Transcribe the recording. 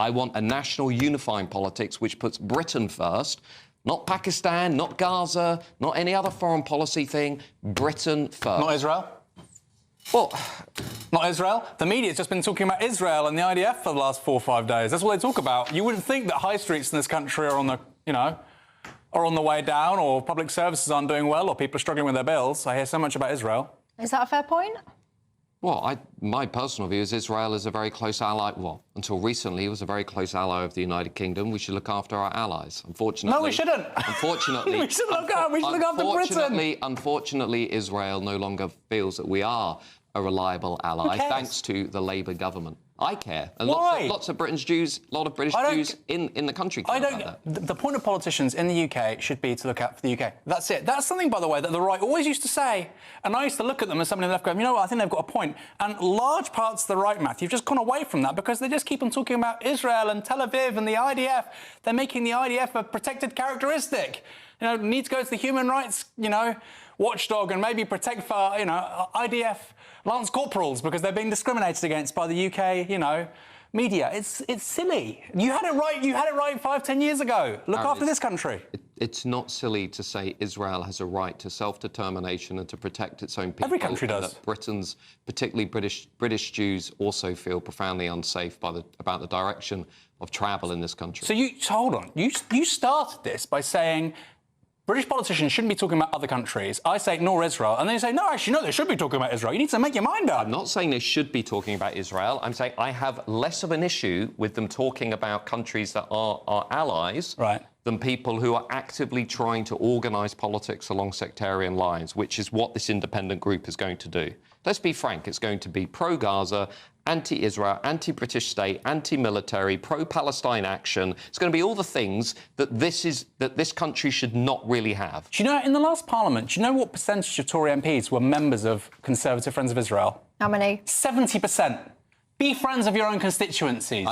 I want a national unifying politics which puts Britain first, not Pakistan, not Gaza, not any other foreign policy thing, Britain first. Not Israel? Well, not Israel? The media's just been talking about Israel and the IDF for the last 4 or 5 days. That's what they talk about. You wouldn't think that high streets in this country are on the, are on the way down, or public services aren't doing well, or people are struggling with their bills. I hear so much about Israel. Is that a fair point? Well, my personal view is Israel is a very close ally. Well, until recently, it was a very close ally of the United Kingdom. We should look after our allies. Unfortunately... No, we shouldn't. Unfortunately... we should look after Britain. Unfortunately, Israel no longer feels that we are a reliable ally, thanks to the Labour government. I care. And Why? Lots of British Jews in the country care about that. The point of politicians in the UK should be to look out for the UK. That's it. That's something, by the way, that the right always used to say. And I used to look at them as somebody on the left going, you know what, I think they've got a point. And large parts of the right, Matthew, have just gone away from that because they just keep on talking about Israel and Tel Aviv and the IDF. They're making the IDF a protected characteristic. Need to go to the human rights, watchdog and maybe protect for, IDF Lance Corporals because they're being discriminated against by the UK, media. It's silly. You had it right. You had it right 5, 10 years ago. Look after this country. It's not silly to say Israel has a right to self-determination and to protect its own people. Every country does. That Britain's, particularly British Jews, also feel profoundly unsafe about the direction of travel in this country. So hold on. You started this by saying British politicians shouldn't be talking about other countries. I say ignore Israel. And then you say, no, actually, no, they should be talking about Israel. You need to make your mind up. I'm not saying they should be talking about Israel. I'm saying I have less of an issue with them talking about countries that are our allies than people who are actively trying to organise politics along sectarian lines, which is what this independent group is going to do. Let's be frank, it's going to be pro-Gaza, anti-Israel, anti-British state, anti-military, pro-Palestine action. It's going to be all the things that this country should not really have. Do you know, in the last Parliament, do you know what percentage of Tory MPs were members of Conservative Friends of Israel? How many? 70%. Be friends of your own constituencies.